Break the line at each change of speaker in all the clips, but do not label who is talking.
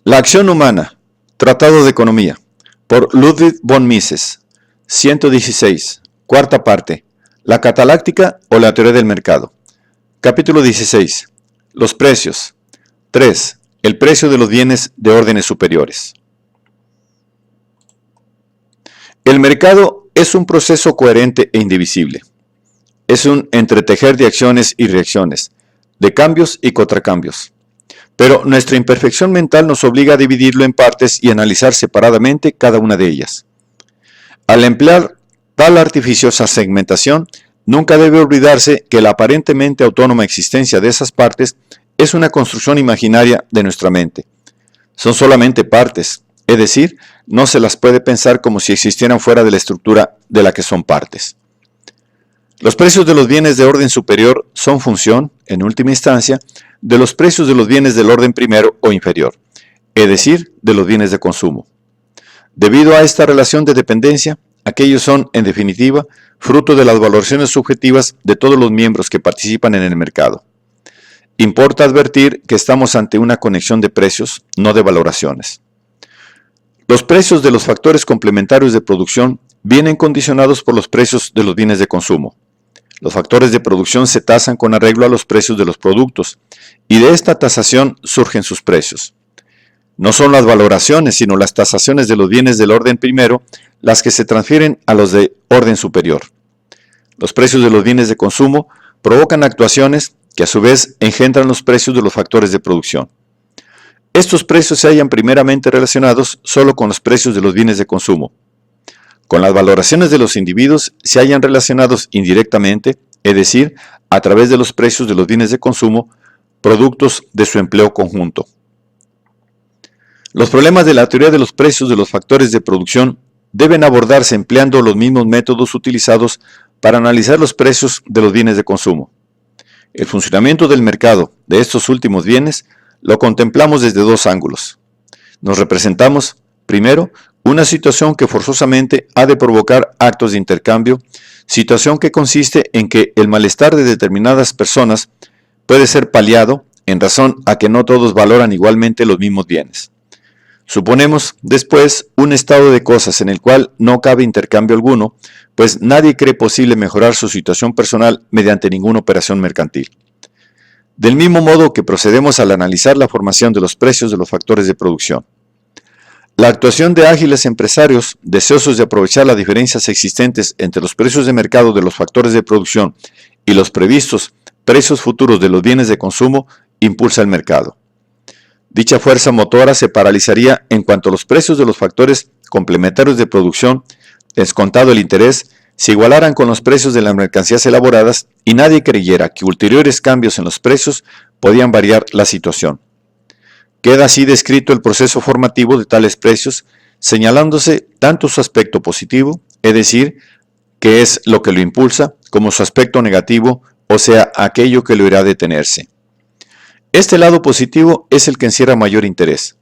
La acción humana, Tratado de Economía, por Ludwig von Mises, 116, cuarta parte, la cataláctica o la teoría del mercado. Capítulo 16, los precios. 3. El precio de los bienes de órdenes superiores. El mercado es un proceso coherente e indivisible. Es un entretejer de acciones y reacciones, de cambios y contracambios. Pero nuestra imperfección mental nos obliga a dividirlo en partes y analizar separadamente cada una de ellas. Al emplear tal artificiosa segmentación, nunca debe olvidarse que la aparentemente autónoma existencia de esas partes es una construcción imaginaria de nuestra mente. Son solamente partes, es decir, no se las puede pensar como si existieran fuera de la estructura de la que son partes. Los precios de los bienes de orden superior son función, en última instancia, de los precios de los bienes del orden primero o inferior, es decir, de los bienes de consumo. Debido a esta relación de dependencia, aquellos son, en definitiva, fruto de las valoraciones subjetivas de todos los miembros que participan en el mercado. Importa advertir que estamos ante una conexión de precios, no de valoraciones. Los precios de los factores complementarios de producción vienen condicionados por los precios de los bienes de consumo. Los factores de producción se tasan con arreglo a los precios de los productos, y de esta tasación surgen sus precios. No son las valoraciones, sino las tasaciones de los bienes del orden primero, las que se transfieren a los de orden superior. Los precios de los bienes de consumo provocan actuaciones que a su vez engendran los precios de los factores de producción. Estos precios se hallan primeramente relacionados solo con los precios de los bienes de consumo. Con las valoraciones de los individuos se hallan relacionados indirectamente, es decir, a través de los precios de los bienes de consumo, productos de su empleo conjunto. Los problemas de la teoría de los precios de los factores de producción deben abordarse empleando los mismos métodos utilizados para analizar los precios de los bienes de consumo. El funcionamiento del mercado de estos últimos bienes lo contemplamos desde dos ángulos. Nos representamos, primero, una situación que forzosamente ha de provocar actos de intercambio, situación que consiste en que el malestar de determinadas personas puede ser paliado en razón a que no todos valoran igualmente los mismos bienes. Suponemos, después, un estado de cosas en el cual no cabe intercambio alguno, pues nadie cree posible mejorar su situación personal mediante ninguna operación mercantil. Del mismo modo que procedemos al analizar la formación de los precios de los factores de producción. La actuación de ágiles empresarios, deseosos de aprovechar las diferencias existentes entre los precios de mercado de los factores de producción y los previstos precios futuros de los bienes de consumo, impulsa el mercado. Dicha fuerza motora se paralizaría en cuanto los precios de los factores complementarios de producción, descontado el interés, se igualaran con los precios de las mercancías elaboradas y nadie creyera que ulteriores cambios en los precios podían variar la situación. Queda así descrito el proceso formativo de tales precios, señalándose tanto su aspecto positivo, es decir, que es lo que lo impulsa, como su aspecto negativo, o sea, aquello que lo hará detenerse. Este lado positivo es el que encierra mayor interés.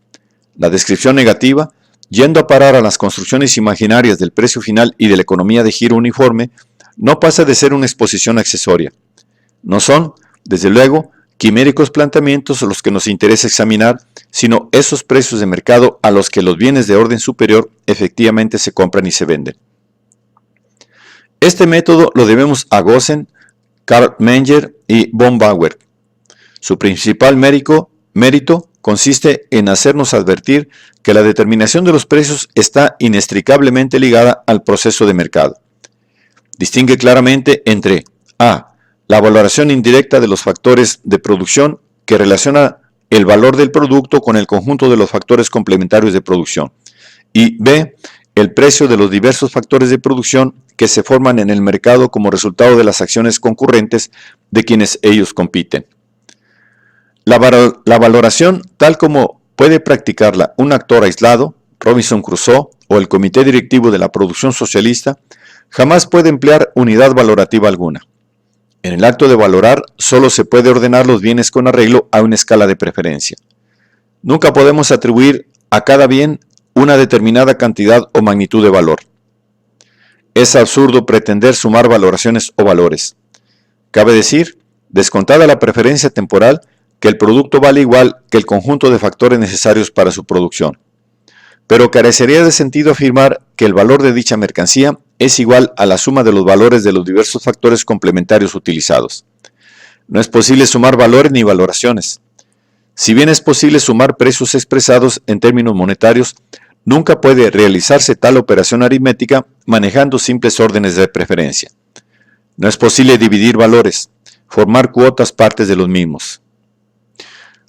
La descripción negativa, yendo a parar a las construcciones imaginarias del precio final y de la economía de giro uniforme, no pasa de ser una exposición accesoria. No son, desde luego, quiméricos planteamientos los que nos interesa examinar, sino esos precios de mercado a los que los bienes de orden superior efectivamente se compran y se venden. Este método lo debemos a Gossen, Karl Menger y von Bauer. Su principal mérito consiste en hacernos advertir que la determinación de los precios está inextricablemente ligada al proceso de mercado. Distingue claramente entre a. La valoración indirecta de los factores de producción que relaciona el valor del producto con el conjunto de los factores complementarios de producción. Y b. El precio de los diversos factores de producción que se forman en el mercado como resultado de las acciones concurrentes de quienes ellos compiten. La valoración, tal como puede practicarla un actor aislado, Robinson Crusoe o el comité directivo de la producción socialista, jamás puede emplear unidad valorativa alguna. En el acto de valorar, solo se puede ordenar los bienes con arreglo a una escala de preferencia. Nunca podemos atribuir a cada bien una determinada cantidad o magnitud de valor. Es absurdo pretender sumar valoraciones o valores. Cabe decir, descontada la preferencia temporal, que el producto vale igual que el conjunto de factores necesarios para su producción. Pero carecería de sentido afirmar que el valor de dicha mercancía es igual a la suma de los valores de los diversos factores complementarios utilizados. No es posible sumar valores ni valoraciones. Si bien es posible sumar precios expresados en términos monetarios, nunca puede realizarse tal operación aritmética manejando simples órdenes de preferencia. No es posible dividir valores, formar cuotas partes de los mismos.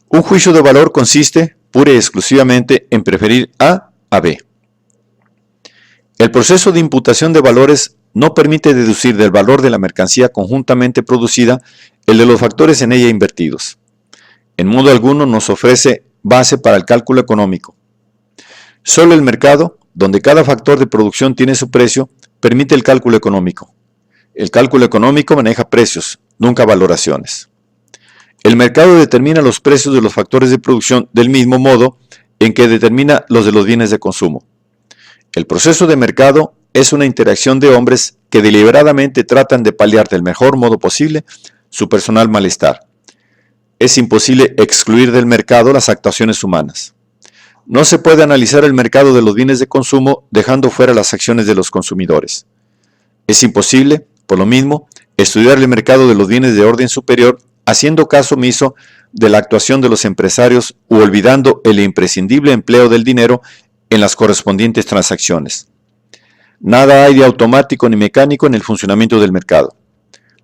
Un juicio de valor consiste pura y exclusivamente en preferir A a B. El proceso de imputación de valores no permite deducir del valor de la mercancía conjuntamente producida el de los factores en ella invertidos. En modo alguno nos ofrece base para el cálculo económico. Solo el mercado, donde cada factor de producción tiene su precio, permite el cálculo económico. El cálculo económico maneja precios, nunca valoraciones. El mercado determina los precios de los factores de producción del mismo modo en que determina los de los bienes de consumo. El proceso de mercado es una interacción de hombres que deliberadamente tratan de paliar del mejor modo posible su personal malestar. Es imposible excluir del mercado las actuaciones humanas. No se puede analizar el mercado de los bienes de consumo dejando fuera las acciones de los consumidores. Es imposible, por lo mismo, estudiar el mercado de los bienes de orden superior haciendo caso omiso de la actuación de los empresarios u olvidando el imprescindible empleo del dinero en las correspondientes transacciones. Nada hay de automático ni mecánico en el funcionamiento del mercado.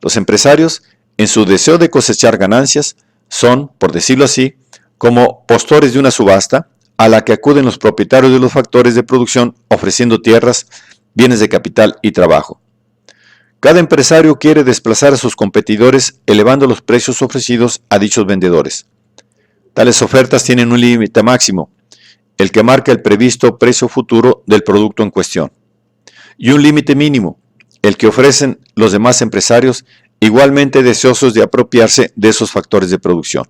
Los empresarios, en su deseo de cosechar ganancias, son, por decirlo así, como postores de una subasta a la que acuden los propietarios de los factores de producción ofreciendo tierras, bienes de capital y trabajo. Cada empresario quiere desplazar a sus competidores elevando los precios ofrecidos a dichos vendedores. Tales ofertas tienen un límite máximo, el que marca el previsto precio futuro del producto en cuestión, y un límite mínimo, el que ofrecen los demás empresarios igualmente deseosos de apropiarse de esos factores de producción.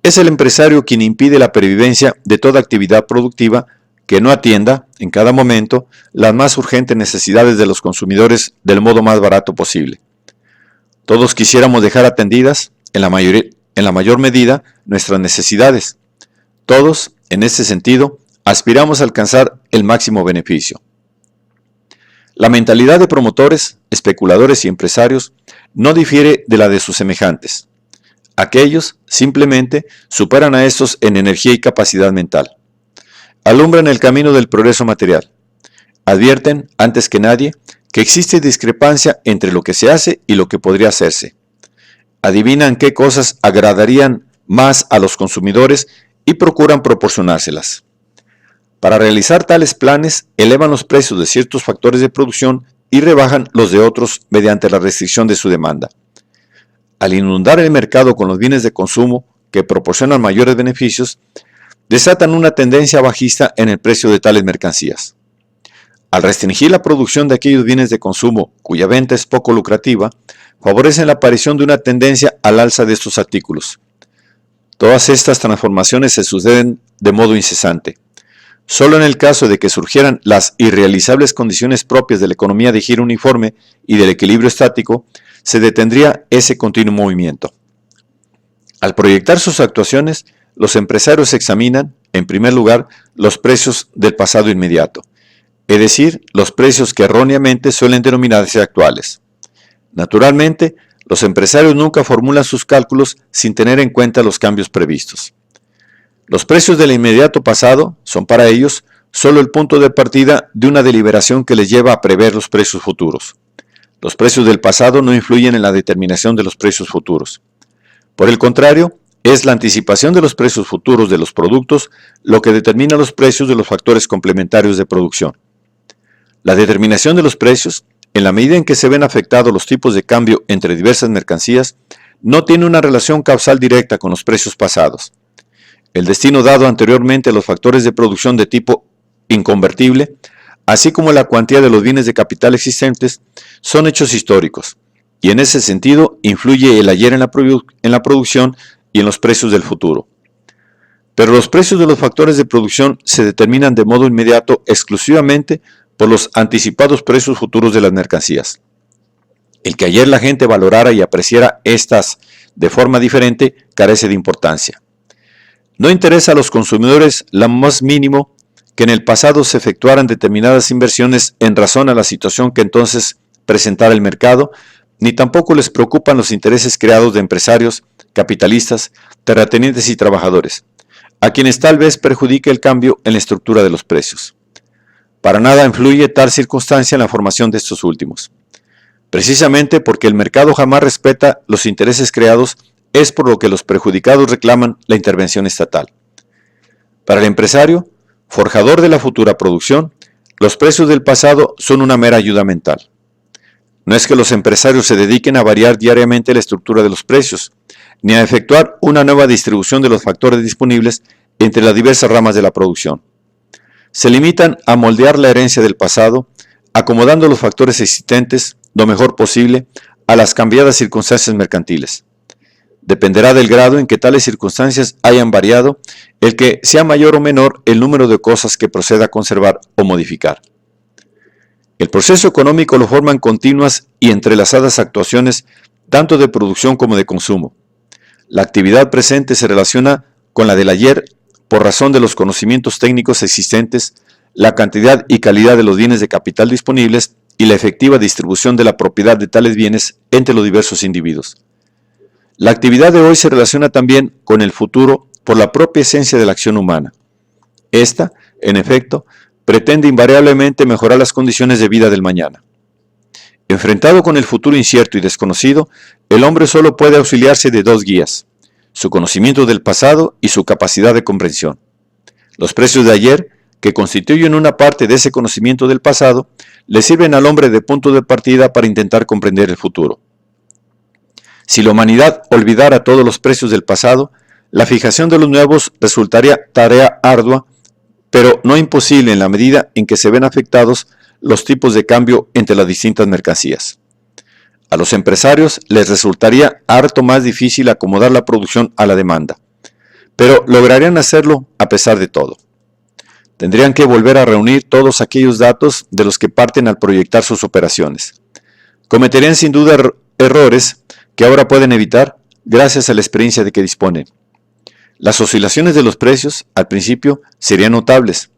Es el empresario quien impide la pervivencia de toda actividad productiva que no atienda, en cada momento, las más urgentes necesidades de los consumidores del modo más barato posible. Todos quisiéramos dejar atendidas, en la mayor medida, nuestras necesidades. Todos, en este sentido, aspiramos a alcanzar el máximo beneficio. La mentalidad de promotores, especuladores y empresarios no difiere de la de sus semejantes. Aquellos, simplemente, superan a estos en energía y capacidad mental. Alumbran el camino del progreso material. Advierten, antes que nadie, que existe discrepancia entre lo que se hace y lo que podría hacerse. Adivinan qué cosas agradarían más a los consumidores y procuran proporcionárselas. Para realizar tales planes, elevan los precios de ciertos factores de producción y rebajan los de otros mediante la restricción de su demanda. Al inundar el mercado con los bienes de consumo que proporcionan mayores beneficios, desatan una tendencia bajista en el precio de tales mercancías. Al restringir la producción de aquellos bienes de consumo cuya venta es poco lucrativa, favorecen la aparición de una tendencia al alza de estos artículos. Todas estas transformaciones se suceden de modo incesante. Solo en el caso de que surgieran las irrealizables condiciones propias de la economía de giro uniforme y del equilibrio estático, se detendría ese continuo movimiento. Al proyectar sus actuaciones, los empresarios examinan, en primer lugar, los precios del pasado inmediato, es decir, los precios que erróneamente suelen denominarse actuales. Naturalmente, los empresarios nunca formulan sus cálculos sin tener en cuenta los cambios previstos. Los precios del inmediato pasado son para ellos solo el punto de partida de una deliberación que les lleva a prever los precios futuros. Los precios del pasado no influyen en la determinación de los precios futuros. Por el contrario, es la anticipación de los precios futuros de los productos lo que determina los precios de los factores complementarios de producción. La determinación de los precios, en la medida en que se ven afectados los tipos de cambio entre diversas mercancías, no tiene una relación causal directa con los precios pasados. El destino dado anteriormente a los factores de producción de tipo inconvertible, así como la cuantía de los bienes de capital existentes, son hechos históricos, y en ese sentido influye el ayer en la producción y en los precios del futuro. Pero los precios de los factores de producción se determinan de modo inmediato exclusivamente por los anticipados precios futuros de las mercancías. El que ayer la gente valorara y apreciara estas de forma diferente, carece de importancia. No interesa a los consumidores lo más mínimo que en el pasado se efectuaran determinadas inversiones en razón a la situación que entonces presentara el mercado, ni tampoco les preocupan los intereses creados de empresarios, capitalistas, terratenientes y trabajadores, a quienes tal vez perjudique el cambio en la estructura de los precios. Para nada influye tal circunstancia en la formación de estos últimos. Precisamente porque el mercado jamás respeta los intereses creados, es por lo que los perjudicados reclaman la intervención estatal. Para el empresario, forjador de la futura producción, los precios del pasado son una mera ayuda mental. No es que los empresarios se dediquen a variar diariamente la estructura de los precios, ni a efectuar una nueva distribución de los factores disponibles entre las diversas ramas de la producción. Se limitan a moldear la herencia del pasado, acomodando los factores existentes lo mejor posible a las cambiadas circunstancias mercantiles. Dependerá del grado en que tales circunstancias hayan variado, el que sea mayor o menor el número de cosas que proceda a conservar o modificar. El proceso económico lo forman continuas y entrelazadas actuaciones tanto de producción como de consumo. La actividad presente se relaciona con la del ayer por razón de los conocimientos técnicos existentes, la cantidad y calidad de los bienes de capital disponibles y la efectiva distribución de la propiedad de tales bienes entre los diversos individuos. La actividad de hoy se relaciona también con el futuro por la propia esencia de la acción humana. Esta, en efecto, pretende invariablemente mejorar las condiciones de vida del mañana. Enfrentado con el futuro incierto y desconocido, el hombre solo puede auxiliarse de dos guías: su conocimiento del pasado y su capacidad de comprensión. Los precios de ayer, que constituyen una parte de ese conocimiento del pasado, le sirven al hombre de punto de partida para intentar comprender el futuro. Si la humanidad olvidara todos los precios del pasado, la fijación de los nuevos resultaría tarea ardua, pero no imposible en la medida en que se ven afectados los tipos de cambio entre las distintas mercancías. A los empresarios les resultaría harto más difícil acomodar la producción a la demanda, pero lograrían hacerlo a pesar de todo. Tendrían que volver a reunir todos aquellos datos de los que parten al proyectar sus operaciones. Cometerían sin duda errores que ahora pueden evitar gracias a la experiencia de que disponen. Las oscilaciones de los precios, al principio, serían notables.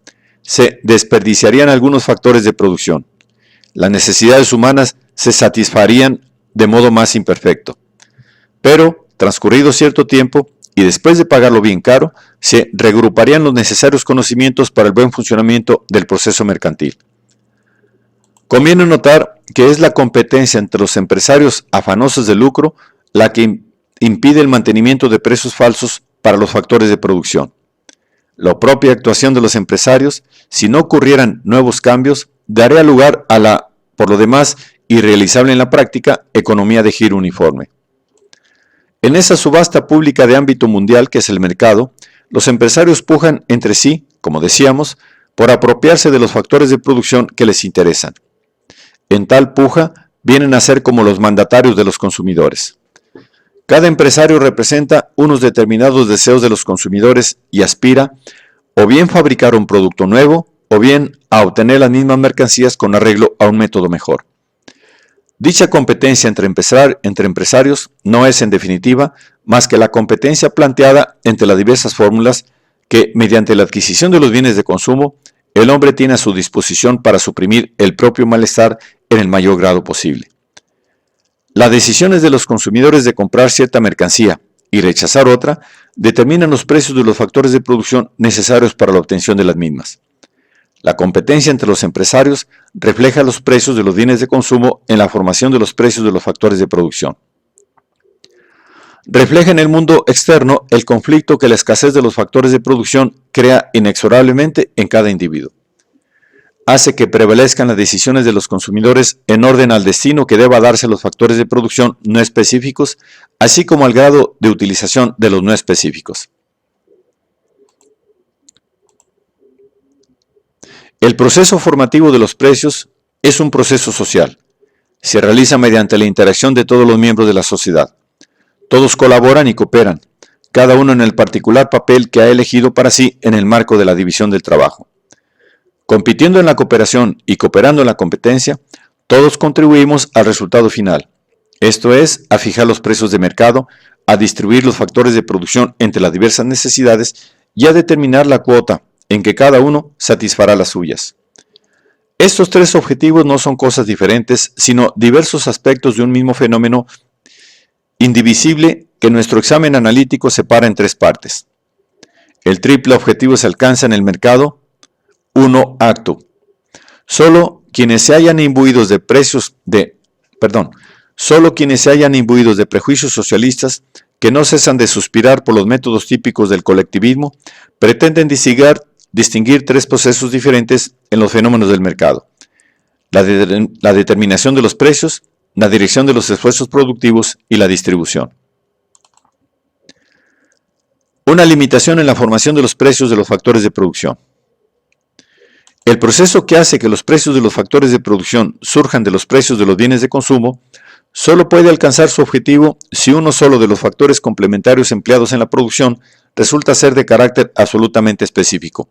Se desperdiciarían algunos factores de producción. Las necesidades humanas se satisfarían de modo más imperfecto. Pero, transcurrido cierto tiempo, y después de pagarlo bien caro, se regruparían los necesarios conocimientos para el buen funcionamiento del proceso mercantil. Conviene notar que es la competencia entre los empresarios afanosos de lucro la que impide el mantenimiento de precios falsos para los factores de producción. La propia actuación de los empresarios, si no ocurrieran nuevos cambios, daría lugar a la, por lo demás, irrealizable en la práctica, economía de giro uniforme. En esa subasta pública de ámbito mundial que es el mercado, los empresarios pujan entre sí, como decíamos, por apropiarse de los factores de producción que les interesan. En tal puja vienen a ser como los mandatarios de los consumidores. Cada empresario representa unos determinados deseos de los consumidores y aspira o bien fabricar un producto nuevo o bien a obtener las mismas mercancías con arreglo a un método mejor. Dicha competencia entre empresarios no es en definitiva más que la competencia planteada entre las diversas fórmulas que, mediante la adquisición de los bienes de consumo, el hombre tiene a su disposición para suprimir el propio malestar en el mayor grado posible. Las decisiones de los consumidores de comprar cierta mercancía y rechazar otra determinan los precios de los factores de producción necesarios para la obtención de las mismas. La competencia entre los empresarios refleja los precios de los bienes de consumo en la formación de los precios de los factores de producción. Refleja en el mundo externo el conflicto que la escasez de los factores de producción crea inexorablemente en cada individuo. Hace que prevalezcan las decisiones de los consumidores en orden al destino que deba darse a los factores de producción no específicos, así como al grado de utilización de los no específicos. El proceso formativo de los precios es un proceso social. Se realiza mediante la interacción de todos los miembros de la sociedad. Todos colaboran y cooperan, cada uno en el particular papel que ha elegido para sí en el marco de la división del trabajo. Compitiendo en la cooperación y cooperando en la competencia, todos contribuimos al resultado final, esto es, a fijar los precios de mercado, a distribuir los factores de producción entre las diversas necesidades y a determinar la cuota en que cada uno satisfará las suyas. Estos tres objetivos no son cosas diferentes, sino diversos aspectos de un mismo fenómeno indivisible que nuestro examen analítico separa en tres partes. El triple objetivo se alcanza en el mercado 1 acto. Solo quienes se hayan imbuidos de prejuicios socialistas que no cesan de suspirar por los métodos típicos del colectivismo, pretenden distinguir tres procesos diferentes en los fenómenos del mercado: la determinación de los precios, la dirección de los esfuerzos productivos y la distribución. Una limitación en la formación de los precios de los factores de producción. El proceso que hace que los precios de los factores de producción surjan de los precios de los bienes de consumo solo puede alcanzar su objetivo si uno solo de los factores complementarios empleados en la producción resulta ser de carácter absolutamente específico,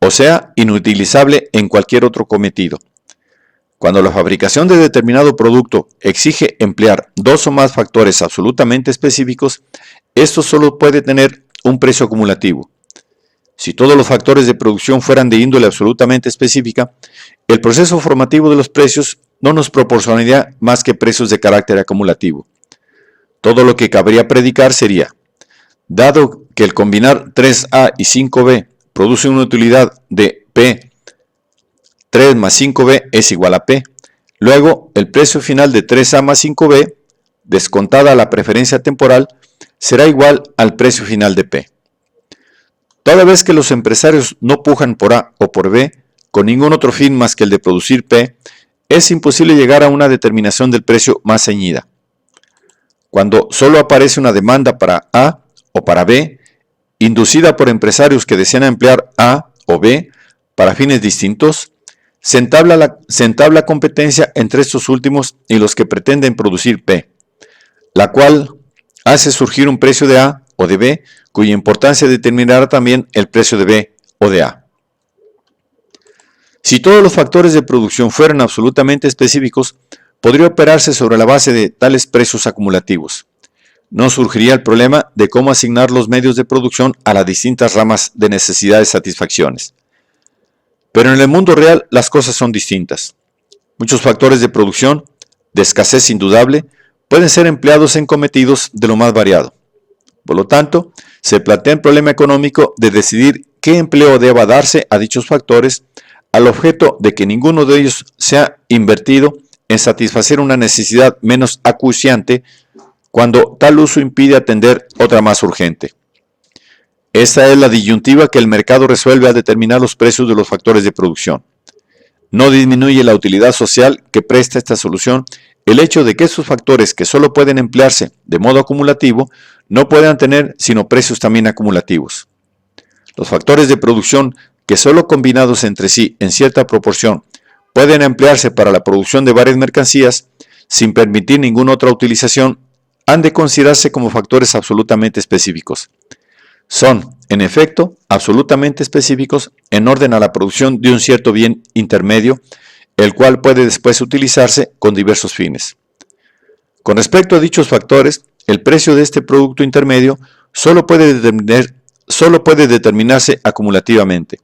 o sea, inutilizable en cualquier otro cometido. Cuando la fabricación de determinado producto exige emplear dos o más factores absolutamente específicos, esto solo puede tener un precio acumulativo. Si todos los factores de producción fueran de índole absolutamente específica, el proceso formativo de los precios no nos proporcionaría más que precios de carácter acumulativo. Todo lo que cabría predicar sería: dado que el combinar 3A y 5B produce una utilidad de P, 3 más 5B es igual a P, luego el precio final de 3A más 5B, descontada la preferencia temporal, será igual al precio final de P. Toda vez que los empresarios no pujan por A o por B con ningún otro fin más que el de producir P, es imposible llegar a una determinación del precio más ceñida. Cuando solo aparece una demanda para A o para B, inducida por empresarios que desean emplear A o B para fines distintos, se entabla competencia entre estos últimos y los que pretenden producir P, la cual hace surgir un precio de A o de B, cuya importancia determinará también el precio de B o de A. Si todos los factores de producción fueran absolutamente específicos, podría operarse sobre la base de tales precios acumulativos. No surgiría el problema de cómo asignar los medios de producción a las distintas ramas de necesidades y satisfacciones. Pero en el mundo real las cosas son distintas. Muchos factores de producción, de escasez indudable, pueden ser empleados en cometidos de lo más variado. Por lo tanto, se plantea el problema económico de decidir qué empleo deba darse a dichos factores, al objeto de que ninguno de ellos sea invertido en satisfacer una necesidad menos acuciante cuando tal uso impide atender otra más urgente. Esta es la disyuntiva que el mercado resuelve al determinar los precios de los factores de producción. No disminuye la utilidad social que presta esta solución el hecho de que estos factores, que solo pueden emplearse de modo acumulativo, no puedan tener sino precios también acumulativos. Los factores de producción, que solo combinados entre sí en cierta proporción pueden emplearse para la producción de varias mercancías, sin permitir ninguna otra utilización, han de considerarse como factores absolutamente específicos. Son, en efecto, absolutamente específicos en orden a la producción de un cierto bien intermedio, el cual puede después utilizarse con diversos fines. Con respecto a dichos factores, el precio de este producto intermedio solo puede determinarse acumulativamente.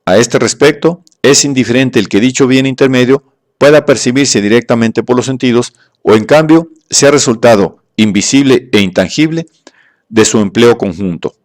A este respecto, es indiferente el que dicho bien intermedio pueda percibirse directamente por los sentidos o en cambio sea resultado invisible e intangible de su empleo conjunto.